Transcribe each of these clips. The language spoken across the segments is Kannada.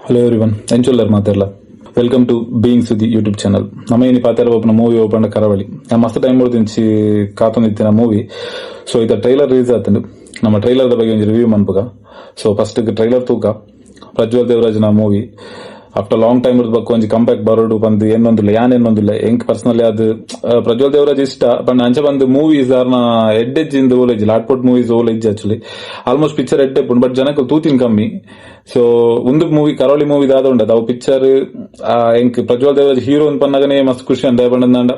ಹಲೋ ಎವ್ರಿವನ್ ಎಂಚುಲ್ಲರ್ ಮಾತೆಲ್ಲ welcome to being Suddi YouTube channel. ನಮ್ಮ ಏನಿ ಪಾತೆರ ಒಬ್ಬನ ಮೂವಿ ಓಪನ್ ಕರಾವಳಿ ಮಸ್ತ್ ಟೈಮ್ ಉಳಿದಿಂಚಿ ಕಾತೊಂದಿತ್ತಿನ ಮೂವಿ. ಸೊ ಇದು ಟ್ರೈಲರ್ ರಿಲೀಸ್ ಆತಂಡು ನಮ್ಮ ಟ್ರೈಲರ್ ಬಗ್ಗೆ ಒಂದು ರಿವ್ಯೂ ಮನ್ಪುಗ. ಸೊ ಫಸ್ಟ್ ಟ್ರೈಲರ್ ತೂಕ ಪ್ರಜ್ವಲ್ ದೇವರಾಜ್ನ ಮೂವಿ ಆಫ್ಟರ್ ಲಾಂಗ್ ಟೈಮ್ ಬಕ್ಕ ಒಂಜಿ ಕಂಬ್ಯಾಕ್ ಬರೋಡು ಬಂದು ಏನೊಂದಿಲ್ಲ ಯಾನೇನೊಂದಿಲ್ಲ ಎಂಕ್ ಪರ್ಸನಲಿ ಅದು ಪ್ರಜ್ವಲ್ ದೇವರಾಜ್ ಇಷ್ಟ ಪಂಡ ಅಂಚೆ ಬಂದು ಮೂವೀಸ್ ಆರ್ನ ಎಡ್ಡೆಜ್ಜಿಂದ ಓಲೇಜ್ ಲಾಟ್ಪೋಟ್ ಮೂವೀಸ್ ಓಲೇಜ್ ಆಕ್ಚುಲಿ ಆಲ್ಮೋಸ್ಟ್ ಪಿಕ್ಚರ್ ಎಡ್ಡೆಪ್ಪು ಬಟ್ ಜನಕ್ಕೆ ತೂತಿನ ಕಮ್ಮಿ. ಸೊ ಒಂದು ಮೂವಿ ಕರಾವಳಿ ಮೂವಿ ದಾದ ಉಂಡದ ಅವು ಪಿಕ್ಚರ್ ಎಂಕ್ ಪ್ರಜ್ವಲ್ ದೇವರಾಜ್ ಹೀರೋ ಪನ್ನಗನೆ ಮಸ್ತ್ ಖುಷಿ ಅಂದ ಬಂಡ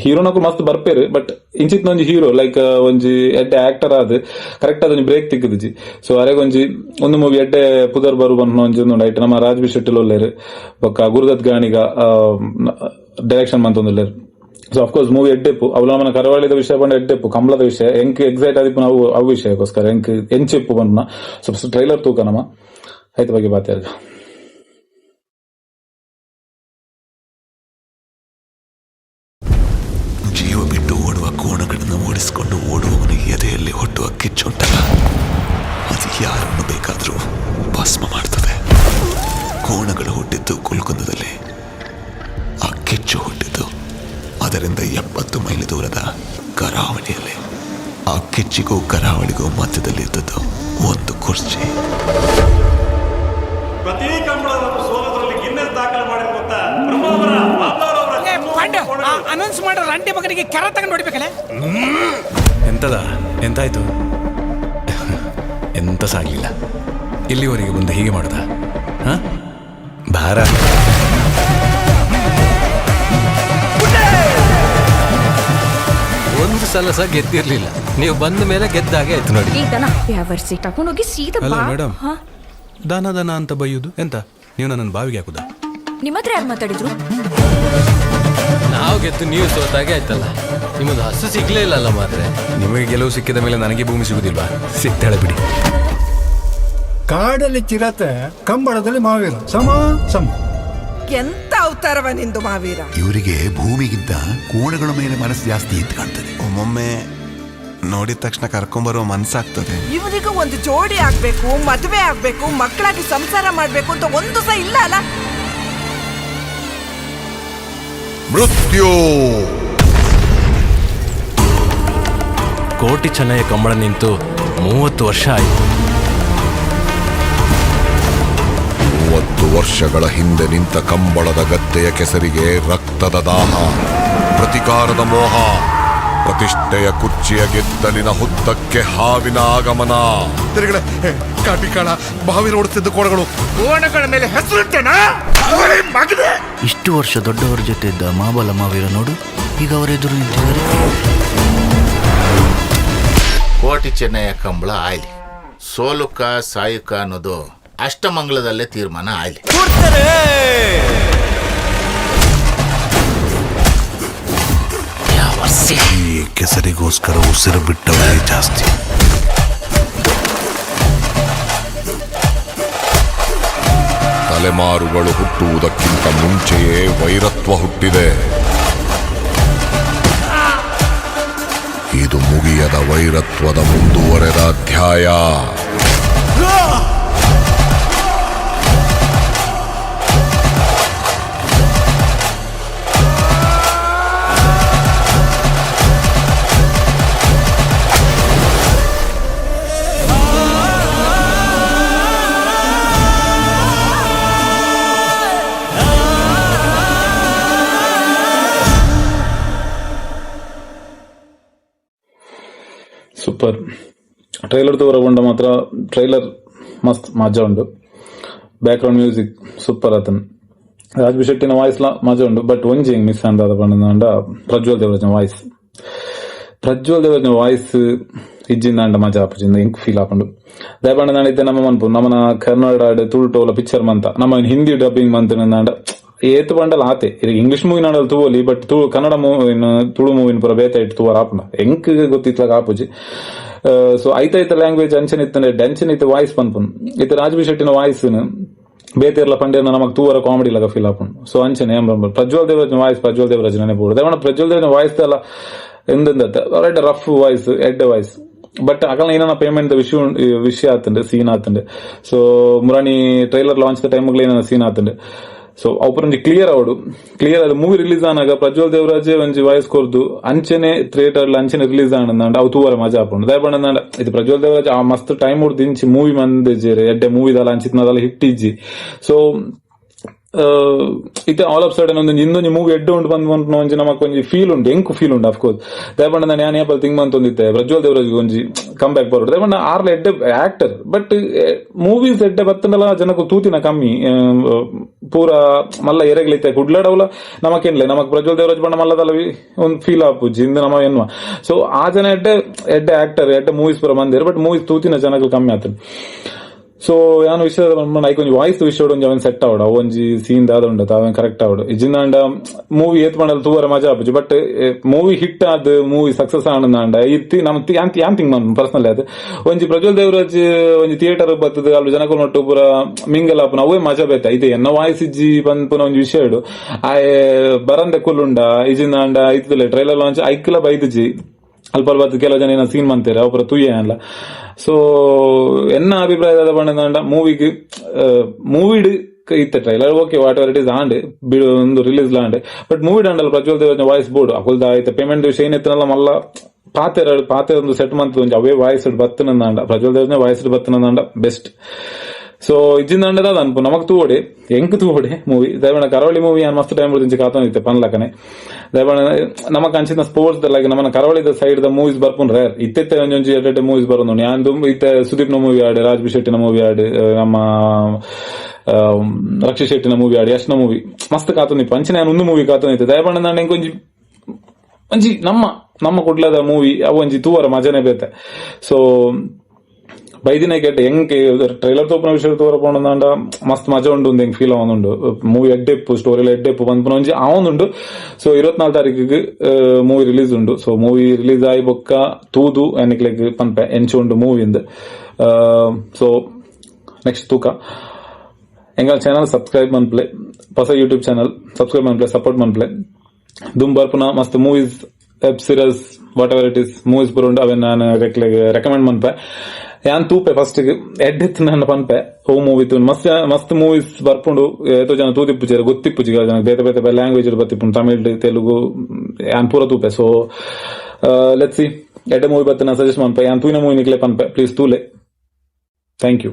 ಹೀರೋನಕ್ಕೂ ಮಸ್ತ್ ಬರ್ಪೇರು ಬಟ್ ಇಂಚಿತ್ ಒಂಜಿ ಹೀರೋ ಲೈಕ್ ಒಂಜಿ ಎಡ್ಡೆ ಆಕ್ಟರ್ ಆದ್ ಕರೆಕ್ಟ್ ಅದೊಂದು ಬ್ರೇಕ್ ತಿಕ್ಕದಿಜಿ. ಸೊ ಅರೆಗೊಂಜಿ ಒಂದು ಮೂವಿ ಎಡ್ಡೆ ಪುದರ್ ಬರು ಬಂದ ಒಂಜಿ ಐಟ್ ನಮ್ಮ ರಾಜ್ಬಿ ಶೆಟ್ಟಿಲ್ ಒಲ್ಲೇರು ಬೊಕ್ಕ ಗುರುದತ್ ಗಾಣಿಗ ಡೈರೆಕ್ಷನ್ ಮಂತೊಂದುಲ್ಲೇರು. ಸೊ ಅಫ್ಕೋರ್ಸ್ ಮೂವಿ ಎಡ್ಡೆಪ್ಪು ಅವಲ ನಮ್ಮನ ಕರಾವಳಿದ ವಿಷಯ ಬಂದ ಎಡ್ಡೆಪ್ಪು ಕಮಲದ ವಿಷಯ ಎಂಕ್ ಎಕ್ಸೈಟ್ ಆದಿಪ್ಪು ನಾವು ಅವು ವಿಷಯಕ್ಕೋಸ್ಕರ ಎಂಕ್ ಎಂಚೆಪ್ಪು ಬಂದ ಸೊ ಟ್ರೈಲರ್ ತೂಕ ನಮ್ಮ ಆಯ್ತ ಬಗ್ಗೆ ಬಾತ್ಯಾರ್ಗ ಜೀವ ಬಿಟ್ಟು ಓಡುವ ಕೋಣಗಳನ್ನು ಓಡಿಸಿಕೊಂಡು ಓಡುವವನಿಗೆ ಎದೆಯಲ್ಲಿ ಹುಟ್ಟುವ ಕಿಚ್ಚುಂಟಲ್ಲ, ಅದು ಯಾರನ್ನು ಬೇಕಾದರೂ ಭಸ್ಮ ಮಾಡ್ತದೆ. ಕೋಣಗಳು ಹುಟ್ಟಿದ್ದು ಕುಲ್ಕುಂದದಲ್ಲಿ, ಆ ಕಿಚ್ಚು ಹುಟ್ಟಿದ್ದು ಅದರಿಂದ 70 ಮೈಲಿ ದೂರದ ಕರಾವಳಿಯಲ್ಲಿ. ಆ ಕಿಚ್ಚಿಗೂ ಕರಾವಳಿಗೂ ಮಧ್ಯದಲ್ಲಿ ಇದ್ದದ್ದು ಒಂದು ಕುರ್ಚಿ. ಪ್ರತಿ ಕಂಬಳವನ್ನು ಸೋಲೋದ್ರಲ್ಲಿ ಗಿನ್ನೆಸ್ ದಾಖಲೆ ಮಾಡಿರುವಂತ ಅನೌನ್ಸ್ ಮಾಡೋ ರಂಟೆ ಮಗನಿಗೆ ಕೆರ ತಗೊಂಡು ಹೊಡಿಬೇಕಲ್ಲ. ಎಂತಾಯ್ತು? ಎಂತ ಸಾಗ್ಲಿಲ್ಲ. ಇಲ್ಲಿವರೆಗೆ ಮುಂದೆ ಹೀಗೆ ಮಾಡುದ ಭಾರ. ಒಂದು ಸಲ ಸಹ ಗೆದ್ದಿರ್ಲಿಲ್ಲ, ನೀವು ಬಂದ ಮೇಲೆ ಗೆದ್ದಾಗೆ ಆಯ್ತು ನೋಡಿ. ಅಲ್ಲ ಮೇಡಮ್, ದನ ಅಂತ ಬೈಯುದು ಎಂತ? ನೀವು ನನ್ನನ್ನು ಬಾವಿಗೆ ಹಾಕುದ? ನಿಮ್ಮ ಹತ್ರ ಯಾರು ಮಾತಾಡಿದ್ರು? ನಾವು ಗೆದ್ದು ನೀವು ಸೋತಾಗೆ ಆಯ್ತಲ್ಲ. ನಿಮ್ಮದು ಹಸು ಸಿಗ್ಲೇ ಇಲ್ಲಲ್ಲ ಮಾತ್ರ. ನಿಮಗೆ ಗೆಲುವು ಸಿಕ್ಕಿದ ಮೇಲೆ ನನಗೆ ಭೂಮಿ ಸಿಗುದಿಲ್ವಾ? ಸಿಗ್ತಾಳೆ ಬಿಡಿ. ಕಾಡಲ್ಲಿ ಚಿರತೆ, ಕಂಬಳದಲ್ಲಿ ಮಾವೀರ, ಸಮ ಸಮ. ಎಂತ ಅವತಾರವ ನಿಂದು ಮಾವೀರ. ಇವರಿಗೆ ಭೂಮಿಗಿಂತ ಕೋಣಗಳ ಮೇಲೆ ಮನಸ್ಸು ಜಾಸ್ತಿ ಅಂತ ಕಾಣ್ತದೆ. ಒಮ್ಮೊಮ್ಮೆ ನೋಡಿದ ತಕ್ಷಣ ಕರ್ಕೊಂಬರೋ ಮನ್ಸಾಗ್ತದೆ. ಇವನಿಗೂ ಒಂದು ಜೋಡಿ ಆಗ್ಬೇಕು, ಮದುವೆ ಆಗ್ಬೇಕು, ಮಕ್ಕಳಾಗಿ ಸಂಸಾರ ಮಾಡ್ಬೇಕು ಅಂತ ಒಂದು ಸಹ ಇಲ್ಲ ಅಲ್ಲ. ಮೃತ್ಯು ಕೋಟಿ ಚೆನ್ನಯ್ಯ ಕಂಬಳ ನಿಂತು 30 ವರ್ಷ ಆಯ್ತು. 30 ವರ್ಷಗಳ ಹಿಂದೆ ನಿಂತ ಕಂಬಳದ ಗದ್ದೆಯ ಕೆಸರಿಗೆ ರಕ್ತದ ದಾಹ, ಪ್ರತಿಕಾರದ ಮೋಹ, ಪ್ರತಿಷ್ಠೆಯ ಕುರ್ಚಿಯ ಗೆದ್ದಲಿನ ಹುತ್ತಕ್ಕೆ ಹಾವಿನ ಆಗಮನ. ಕಾಟಿಕಾಳ ಬಾವಿ ಓಡುತ್ತಿದ್ದ ಕೋಣಗಳ ಮೇಲೆ ಹೆಸರಿಟ್ಟೇನಾ? ಇಷ್ಟು ವರ್ಷ ದೊಡ್ಡವರ ಜೊತೆ ಇದ್ದ ಮಾಬಲ ಮಾವೀರ ನೋಡು, ಈಗ ಅವರೆದುರು ನಿಂತಿದ್ದಾರೆ. ಕೋಟಿ ಚೆನ್ನಯ್ಯ ಕಂಬಳ ಆಯ್ಲಿ, ಸೋಲುಕ ಸಾಯುಕ ಅನ್ನೋದು ಅಷ್ಟಮಂಗಲದಲ್ಲೇ ತೀರ್ಮಾನ ಆಯ್ಲಿ. ಈ ಕೆಸರಿಗೋಸ್ಕರ ಉಸಿರು ಬಿಟ್ಟವರೇ ಜಾಸ್ತಿ. ತಲೆಮಾರುಗಳು ಹುಟ್ಟುವುದಕ್ಕಿಂತ ಮುಂಚೆಯೇ ವೈರತ್ವ ಹುಟ್ಟಿದೆ. ಇದು ಮುಗಿಯದ ವೈರತ್ವದ ಮುಂದುವರೆದ ಅಧ್ಯಾಯ. ಸೂಪರ್ ಟ್ರೈಲರ್ ತೋರಗೊಂಡ ಮಾತ್ರ ಟ್ರೈಲರ್ ಮಸ್ತ್ ಮಜಾ ಉಂಡು. ಬ್ಯಾಕ್ ಗ್ರೌಂಡ್ ಮ್ಯೂಸಿಕ್ ಸೂಪರ್ ಆತನ್. ರಾಜ್ಬಿ ಶೆಟ್ಟಿನ ವಾಯ್ಸ್ ಮಜಾ ಉಂಡು ಬಟ್ ಒಂಜಿ ಹೆಂಗ್ ಮಿಸ್ ಅಂದ ಬಂಡ ಪ್ರಜ್ವಲ್ ದೇವರಾಜ್ನ ವಾಯ್ಸ್. ಪ್ರಜ್ವಲ್ ದೇವರಾಜ್ನ ವಾಯ್ಸ್ ಇಜ್ಜಿಂದ ಮಜಾ ಆಪುಜಿಂದ ಹೆಂಗ್ ಫೀಲ್ ಆಪುಂಡು. ದಯಪಂಡ ನಾಡಿದ್ದೆ ನಮ್ಮ ಮನ್ಪು ನಮ್ಮನ ಕನ್ನಡ ತುಳುಟೋಲ ಪಿಕ್ಚರ್ ಮಂತ ನಮ್ಮ ಹಿಂದಿ ಡಬ್ಬಿಂಗ್ ಮಂತ ಏತ್ ಬಂಡಲ್ ಆತೆ ಇಂಗ್ಲಿಷ್ ಮೂವಿ ನಾಡಲ್ ತೂವಲಿ ಬಟ್ ಕನ್ನಡ ಮೂವಿನ ತುಳು ಮೂವಿನ ಪೂರ ಬೇತ ಇಟ್ಟು ತೂವರ್ ಆಪುಂಡ ಎಂಕ್ ಗೊತ್ತಿತ್ಲಾಗ ಆಪುಜಿ. ಸೊ ಐತ ಲ್ಯಾಂಗ್ವೇಜ್ ಅಂಚನ್ ಇತ್ತು ವಾಯ್ಸ್ ಪನ್ಪುನ್ ಇತ್ತು ರಾಜ್ಬಿ ಶೆಟ್ಟಿನ ವಾಯ್ಸ್ ಬೇತೆರ್ಲ ಪಂಡೇನ ನಮಗ್ ತೂವರ ಕಾಮಿಡಿ ಲಾಗ ಫೀಲ್ ಆಪುಂಡು. ಸೊ ಅಂಚನೆ ಪ್ರಜ್ವಲ್ ದೇವರಾಜ್ನ ವಾಯ್ಸ್ ಪ್ರಜ್ವಲ್ ದೇವರಾಜ್ ನೆನಪುಡು ದೇವಣ್ಣ ಪ್ರಜ್ವಲ್ ದೇವರಾಜ್ನ ವಾಯ್ಸ್ ಎಲ್ಲ ಎಂದೆಂದ ರಫ್ ವಾಯ್ಸ್ ಎಡ್ಡೆ ವಾಯ್ಸ್ ಬಟ್ ಅಕಲ್ನ ಏನಾನ ಪೇಮೆಂಟ್ ವಿಷಯ ಆತಂಡ್ ಸೀನ್ ಆತಂಡ್ ಸೊ ಮುರಾನಿ ಟ್ರೈಲರ್ ಲಾಂಚ್ ಟೈಮ್ಗಳು ಏನಾನ ಸೀನ್ ಆತಂಡ್ ಸೊ ಅವು ಕ್ಲಿಯರ್ ಅದು ಮೂವಿ ರಿಲೀಸ್ ಆನಾಗ ಪ್ರಜ್ವಲ್ ದೇವರಾಜ್ ಒಂಜಿ ವಾಯ್ಸ್ ಕೊರ್ದು ಅಂಚನೆ ಥಿಯೇಟರ್ ಅಂಚನೆ ರಿಲೀಸ್ ಆನಂದ ಅವು ತೂವರ ಮಜಾ ಆಪುಂಡು ದಯಪಂಡ ಇದು ಪ್ರಜ್ವಲ್ ದೇವರಾಜ್ ಆ ಮಸ್ತ್ ಟೈಮ್ ಉಡ್ದು ಇಂಚಿ ಮೂವಿ ಮಂದೇಜೇರೆ ಎಡ್ಡೆ ಮೂವಿದಲ್ಲ ಅಂಚಿತ್ನದಲ್ಲ ಹಿಟ್ ಇಜ್ಜಿ ಸೊ ಇತ್ತೆ ಆಲ್ ಆಫ್ ಸಡನ್ ಇನ್ನೊಂದು ಮೂವಿ ಎಡ್ಡೆ ಉಂಟು ಬಂದು ಒಂಜಿ ನಮಕ್ ಒಂಜಿ ಫೀಲ್ ಉಂಟು ಎಂಕು ಫೀಲ್ ಉಂಟು ಅಫ್ಕೋರ್ಸ್ ದಯಪಂಡ ನಾನು ಏಪಲ್ ತಿಂಗ್ ಬಂತೊಂದಿತ್ತೆ ಪ್ರಜ್ವಲ್ ದೇವರಾಜ್ ಒಂಜಿ ಕಮ್ ಬ್ಯಾಕ್ ಬರೋಡು ದಯಪಂಡ ಆರ್ಲ ಎಡ್ಡೆ ಆಕ್ಟರ್ ಬಟ್ ಮೂವೀಸ್ ಎಡ್ಡೆ ಬತ್ತಂಡಲ್ಲ ಜನಕ್ಕೂ ತೂತಿನ ಕಮ್ಮಿ ಪೂರ ಮಲ್ಲ ಎರೆಗ್ಲಿತ್ತೆ ಕುಡ್ಲಾಡವಲ್ಲ ನಮಕೇನ್ಲೆ ನಮಕ್ ಪ್ರಜ್ವಲ್ ದೇವರಾಜ್ ಬಣ್ಣ ಮಲ್ಲದಲ್ಲ ಒಂದು ಫೀಲ್ ಆಪುಜಿ ಇಂದ ನಮ್ಮ ಎನ್ನುವ ಸೊ ಆ ಜನ ಎಡ್ಡೆ ಆಕ್ಟರ್ ಎಡ್ಡೆ ಮೂವೀಸ್ ಪೂರ ಬಂದಿರು ಬಟ್ ಮೂವೀಸ್ ತೂತಿನ ಜನಗಳು ಕಮ್ಮಿ ಆತದೆ ಸೊ ಯಾನು ವಿಷಯ ಐಕೊಂಜಿ ವಾಯ್ಸ್ ವಿಷಯ ಒಂಜಿ ಅವನ್ ಸೆಟ್ ಆವಡ ಒಂಜಿ ಸೀನ್ ದಾದ ಉಂಡತ ಅವನ್ ಕರೆಕ್ಟ್ ಆವಡು ಇಜಿಂದಾಂಡ ಮೂವಿ ಏತ್ ಮಾಡಲ್ ತೂವರ ಮಜಾ ಆಪುಜಿ ಬಟ್ ಮೂವಿ ಹಿಟ್ ಆದ್ ಮೂವಿ ಸಕ್ಸಸ್ ಆನಂದಾಂಡ ಇತ್ತಿ ನಮ್ ಯಾನ್ ತಿಂಗ್ ಮನ್ ಪರ್ಸನಲಿ ಅದು ಒಂಜಿ ಪ್ರಜ್ವಲ್ ದೇವರಾಜ್ ಒಂಜಿ ಥಿಯೇಟರ್ ಬತ್ತದ ಅಲ್ಲಿ ಜನಗಳು ನೊಟ್ಟು ಪೂರ ಮಿಂಗಲ್ ಆಪುನ ಅವೇ ಮಜಾ ಬೇತ ಇದೆ ಎನ್ನ ವಾಯ್ಸ್ ಇಜ್ಜಿ ಪನ್ಪುನ ಒಂಜಿ ವಿಷಯ ಇಡು ಆಯ್ ಬರಂದೆ ಕುಲ್ಲುಂಡ ಇಜಿಂದಾಂಡ ಐತದಲೆ ಟ್ರೈಲರ್ ಲಾಂಚ್ ಐಕ್ಲ ಬೈದಿಜಿ ಅಲ್ಪ ಕೆಲವು ಜನ ಏನೋ ಸೀನ್ ಮಂತೀರ ಅವರ ತುಯ್ಯ ಅಲ್ಲ ಸೊ ಎನ್ನ ಅಭಿಪ್ರಾಯದ ಬಣ್ಣದ ಮೂವಿಗೆ ಮೂವಿಡ್ ಇತ್ತೆ trailer okay whatever it is and ಒಂದು ರಿಲೀಸ್ ಲಾಂಡ್ ಬಟ್ ಮೂವಿ ಡಾಂಡಲ್ಲ ಪ್ರಜ್ವಲ್ ದೇವರಾಜ್ ವಾಯ್ಸ್ ಬೋರ್ಡ್ ಅಕುಲ್ದ ಆಯ್ತು ಪೇಮೆಂಟ್ ವಿಷಯ ಏನಿತ್ತನಲ್ಲ ಮಲ್ಲ ಪಾತೆ ಒಂದು ಸೆಟ್ ಮಂತ್ ಒಂಜಿ ಅವೇ ವಾಯ್ಸ್ ಬತ್ತನಂದಾಂಡ ಪ್ರಜ್ವಲ್ ದೇವರಾಜ್ ವಾಯ್ಸ್ ಬತ್ತನಂದಾಂಡ ಬೆಸ್ಟ್ ಸೊ ಇಜ್ಜಿಂದ ಅನ್ಪು ನಮಕ್ ತೂವಡೆ ಎಂಕ್ ತೂವಡೆ ಮೂವಿ ದಯವಿಡ ಕರಾವಳಿ ಮೂವಿ ನಾನು ಮಸ್ತ್ ಟೈಮ್ ಉಳಿದಿಂಚೆ ಕಾತೊಂದಿತ್ತೆ ಪನ್ಲಕನೆ ದಯವಿಡ ನಮಕ್ ಅಂಚಿನ ಸ್ಪೋರ್ಟ್ಸ್ ದಲ್ಲಾಗಿ ನಮ್ಮನ್ನ ಕರಾವಳಿದ ಸೈಡ್ ದ ಮೂವೀಸ್ ಬರ್ಪುನ್ ರೇರ್ ಇತ್ತೆ ಒಂಜೊಂಜಿ ಎರಡೆ ಮೂವೀಸ್ ಬರೋದು ನಾನು ಇತ್ತೆ ಸುದೀಪ್ನ ಮೂವಿ ಆಡಿ ರಾಜ್ ಬಿ ಶೆಟ್ಟಿನ ಮೂವಿ ಆಡಿ ನಮ್ಮ ರಕ್ಷಿ ಶೆಟ್ಟಿನ ಮೂವಿ ಆಡಿ ಯಶ್ನ ಮೂವಿ ಮಸ್ತ್ ಕಾತೊಂದಿಪ್ಪು ಅಂಚಿನ ನಾನು ಒಂದು ಮೂವಿ ಕಾತೊಂದಿತ್ತೆ ದಯವಿಡ ನಾನು ಎಂಕೊಂಜಿ ಒಂಜಿ ನಮ್ಮ ಕುಡ್ಲದ ಮೂವಿ ಅವು ಒಂಜಿ ತೂವರ ಮಜಾನೆ ಬೇತೆ ಸೊ ಬೈದಿನ ಕೇಟ ಹೆಂಗೆ ಟ್ರೈಲರ್ ತೋಪನ ವಿಷಯ ತೋರಪೋಂಡ ಮಸ್ತ್ ಮಜಾ ಉಂಡು ಹೆಂಗ್ ಫೀಲ್ ಅವನುಂಡು ಮೂವಿ ಎಡ್ಡೆಪ್ಪು ಸ್ಟೋರಿ ಎಡ್ಡೆಪ್ಪು ಬಂದ್ಪುನ ಒಂಜಿ ಅವನುಂಡು ಸೊ 24 ತಾರೀಕಿಗೆ ಮೂವಿ ರಿಲೀಸ್ ಉಂಡು ಸೊ ಮೂವಿ ರಿಲೀಸ್ ಆಗಿ ಬೊಕ್ಕ ತೂದು ಎನ್ನಿಕ್ಲೆಗ್ ಪನ್ಪೆ ಎಂಚು ಉಂಡು ಮೂವಿಂದ ಸೊ ನೆಕ್ಸ್ಟ್ ತೂಕ ಎಂಗಲ್ ಚಾನಲ್ ಸಬ್ಸ್ಕ್ರೈಬ್ ಮನ್ಪ್ಲೆ ಹೊಸ ಯೂಟ್ಯೂಬ್ ಚಾನಲ್ ಸಬ್ಸ್ಕ್ರೈಬ್ ಮನ್ಪ್ಲೆ ಸಪೋರ್ಟ್ ಮನ್ಪ್ಲೆ ದುಮ್ ಬರ್ಪುನ ಮಸ್ತ್ movies web series what ever it is movies ಪೂರ ಉಂಡು ಅವನ್ ನಾನು ರೆಕಮೆಂಡ್ ಮನ್ಪೆ ಯಾನ್ ತೂಪೆ ಫಸ್ಟ್ ಎಡ್ಡೆತ್ ನನ್ನ ಪನ್ಪೆ ಓ ಮೂವಿ ತೂನ್ ಮಸ್ತ್ ಮೂವೀಸ್ ಬರ್ಪುಂಡು ಏತೋ ಜನ ತೂತಿಪ್ಪುಚೇರು ಗೊತ್ತಿಪ್ಪುಜಿ ಜನ ಬೇತೆ ಬೇತೆ ಲ್ಯಾಂಗ್ವೇಜ್ ಬರ್ತಿಪ್ಪುಂಡು ತಮಿಳ್ ತೆಲುಗು ಯಾನ್ ಪೂರ ತೂಪೆ ಸೊ ಲೆಟ್ಸ್ ಸಿ ಎಡ್ಡೆ ಮೂವಿ ಬತ್ತ ನಾನು ಸಜೆಸ್ಟ್ ಮನ್ಪೆ ಯಾನ್ ತೂಯಿನ ಮೂವಿ ನಿಕ್ಲೆ ಪನ್ಪೆ ಪ್ಲೀಸ್ ತೂಲೆ ಥ್ಯಾಂಕ್ ಯು.